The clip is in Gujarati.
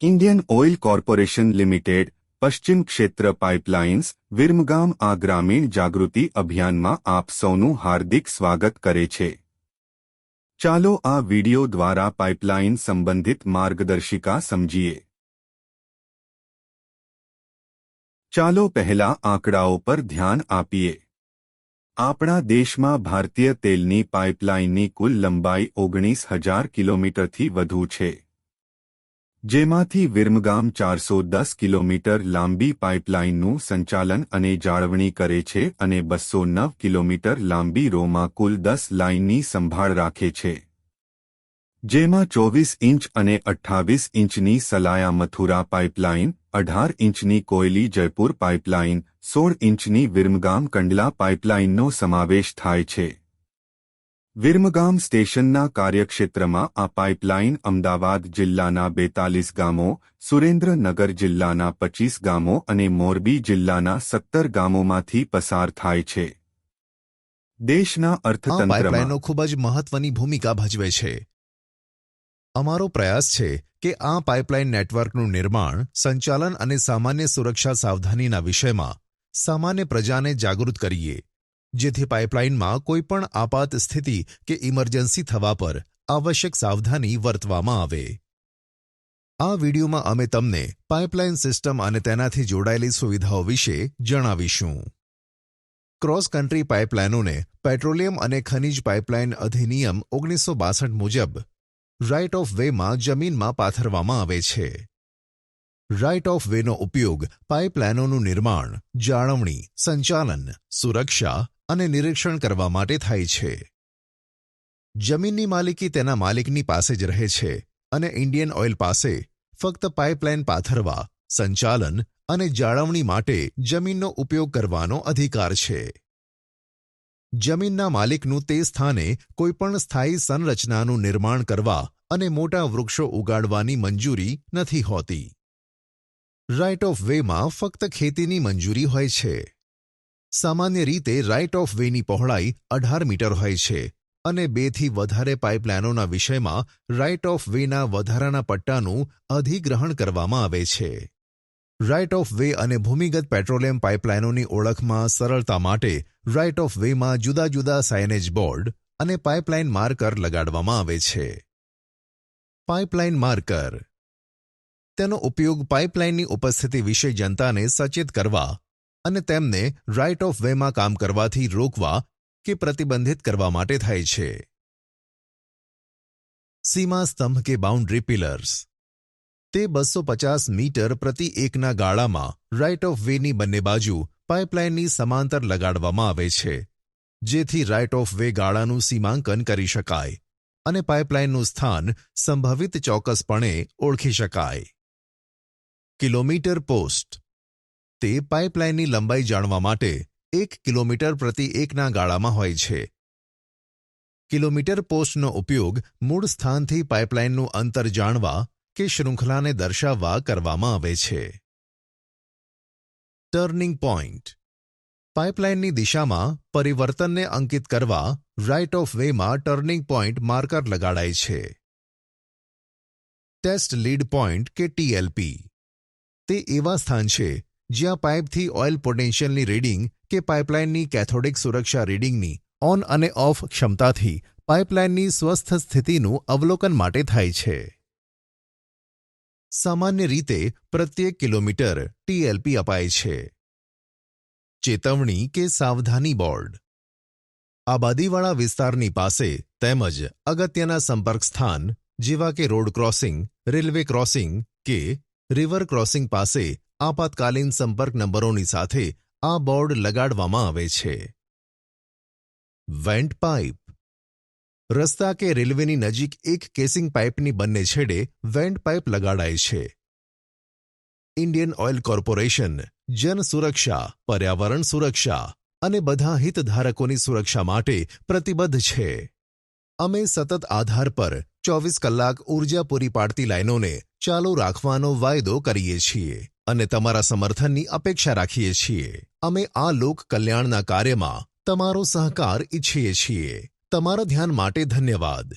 इंडियन ऑयल कॉर्पोरेशन लिमिटेड पश्चिम क्षेत्र पाइपलाइन्स विरमगाम आ ग्रामीण जागृति अभियान में आप सौनु हार्दिक स्वागत करे छे। चालो आ वीडियो द्वारा पाइपलाइन संबंधित मार्गदर्शिका समझीए। चालो पहला आंकड़ाओं पर ध्यान आपीए। आपणा देश में भारतीय तेलनी पाइपलाइननी कुल लंबाई 19,000 किलोमीटर थी वधु छे, जेमांथी विरमगाम 410 किलोमीटर लांबी पाइपलाइनનું संचालन અને જાળવણી કરે છે અને 209 કિલોમીટર લાંબી રોમાં કુલ 10 લાઇનની સંભાળ રાખે છે, જેમાં 24 ઇંચ અને 28 ઇંચની સલાયા મથુરા પાઇપલાઇન, 18 ઇંચની કોયલી જયપુર પાઇપલાઇન, 16 ઇંચની વિરમગામ કંડલા પાઇપલાઇનનો સમાવેશ થાય છે। विरमगाम स्टेशनना कार्यक्षेत्रमां आ पाइपलाइन अमदावाद जिल्लाना 42 गामों, सुरेन्द्रनगर जिल्लाना 25 गामों अने मोरबी जिल्लाना 70 गामोमांथी पसार थाय छे। देशना अर्थतंत्रमा पाइपलाइनो खूब ज महत्वनी भूमिका भजवे छे। अमारो प्रयास छे के आ पाइपलाइन नेटवर्कनुं निर्माण, संचालन अने सामान्य सुरक्षा सावधानीना विषयमां सामान्य प्रजाने जागृत करीए, जेथी पाइपलाइन में कोईपण आपात स्थिति के इमरजन्सी थवा पर आवश्यक सावधानी वर्तवामां आवे। आ वीडियो में अमे तमने पाइपलाइन सिस्टम अने तेनाथी जोड़ायेली सुविधाओं विषे जणावीशुं। क्रॉस कंट्री पाइपलाइनों ने पेट्रोलियम अने खनिज पाइपलाइन अधिनियम 1962 मुजब राइट ऑफ वे में जमीन में पाथरवामां आवे छे। राइट ऑफ वे नो उपयोग पाइपलाइनों निर्माण, जाळवणी, संचालन, सुरक्षा અને નિરીક્ષણ કરવા માટે થાય છે। જમીનની માલિકી તેના માલિકની પાસે જ રહે છે અને ઇન્ડિયન ઓઇલ પાસે ફક્ત પાઇપલાઇન પાથરવા, સંચાલન અને જાળવણી માટે જમીનનો ઉપયોગ કરવાનો અધિકાર છે। જમીનના માલિકનું તે સ્થાને કોઈપણ સ્થાયી સંરચનાનું નિર્માણ કરવા અને મોટા વૃક્ષો ઉગાડવાની મંજૂરી નથી હોતી। રાઇટ ઓફ વેમાં ફક્ત ખેતીની મંજૂરી હોય છે। सामान्य रीते राइट ऑफ वेनी पहोळाई 18 मीटर होय छे अने 2 થી વધારે पाइपलाइनोना विषयमां राइट ऑफ वेना વધારાના પટ્ટાનું અધિગ્રહણ કરવામાં આવે છે। राइट ऑफ वे અને ભૂમિગત પેટ્રોલિયમ પાઇપલાઇનોની ઓળખમાં સરળતા માટે રાઇટ ઓફ વેમાં જુદા જુદા સાઇનેજ બોર્ડ અને પાઇપલાઇન માર્કર લગાડવામાં આવે છે। પાઇપલાઇન માર્કર તેનો ઉપયોગ પાઇપલાઇનની ઉપસ્થિતિ વિશે જનતાને સચેત કરવા અને તેમને રાઇટ ઓફ વેમાં કામ કરવાથી રોકવા કે પ્રતિબંધિત કરવા માટે થાય છે। સીમા સ્તંભ કે બાઉન્ડ્રી પિલર્સ તે 250 મીટર પ્રતિ એકના ગાળામાં રાઇટ ઓફ વેની બંને બાજુ પાઇપલાઇનની સમાંતર લગાડવામાં આવે છે, જેથી રાઇટ ઓફ વે ગાળાનું સીમાંકન કરી શકાય અને પાઇપલાઇનનું સ્થાન સંભવિત ચોક્કસપણે ઓળખી શકાય। કિલોમીટર પોસ્ટ તે પાઇપલાઇનની લંબાઈ જાણવા માટે 1 કિલોમીટર પ્રતિ એકના ગાળામાં હોય છે। કિલોમીટર પોસ્ટનો ઉપયોગ મૂળ સ્થાનથી પાઇપલાઇનનું અંતર જાણવા કે શૃંખલાને દર્શાવવા કરવામાં આવે છે। ટર્નિંગ પોઇન્ટ પાઇપલાઇનની દિશામાં પરિવર્તનને અંકિત કરવા રાઇટ ઓફ વેમાં ટર્નિંગ પોઇન્ટ માર્કર લગાડાય છે। ટેસ્ટ લીડ પોઇન્ટ કે ટીએલપી તે એવા સ્થાન છે જ્યાં પાઇપથી ઓઇલ પોટેન્શિયલની રીડિંગ કે પાઇપલાઇનની કેથોડિક સુરક્ષા રીડિંગની ઓન અને ઓફ ક્ષમતાથી પાઇપલાઇનની સ્વસ્થ સ્થિતિનું અવલોકન માટે થાય છે। સામાન્ય રીતે પ્રત્યેક કિલોમીટર ટીએલપી અપાય છે। ચેતવણી કે સાવધાની બોર્ડ આબાદીવાળા વિસ્તારની પાસે તેમજ અગત્યના સંપર્ક સ્થાન જેવા કે રોડ ક્રોસિંગ, રેલવે ક્રોસિંગ કે રિવર ક્રોસિંગ પાસે આપાતકાલીન સંપર્ક નંબરોની સાથે આ બોર્ડ લગાડવામાં આવે છે। વેન્ટ પાઇપ રસ્તા કે રેલવેની નજીક એક કેસિંગ પાઇપની બંને છેડે વેન્ટ પાઇપ લગાડાય છે। ઇન્ડિયન ઓઇલ કોર્પોરેશન જન સુરક્ષા, પર્યાવરણ સુરક્ષા અને બધા હિતધારકોની સુરક્ષા માટે પ્રતિબદ્ધ છે। અમે સતત આધાર પર 24 કલાક ઊર્જા પૂરી પાડતી લાઇનોને ચાલુ રાખવાનો વાયદો કરીએ છીએ અને તમારા સમર્થનની અપેક્ષા રાખીએ છીએ। અમે આ લોક કલ્યાણના કાર્યમાં તમારો સહકાર ઈચ્છીએ છીએ। તમારા ધ્યાન માટે ધન્યવાદ।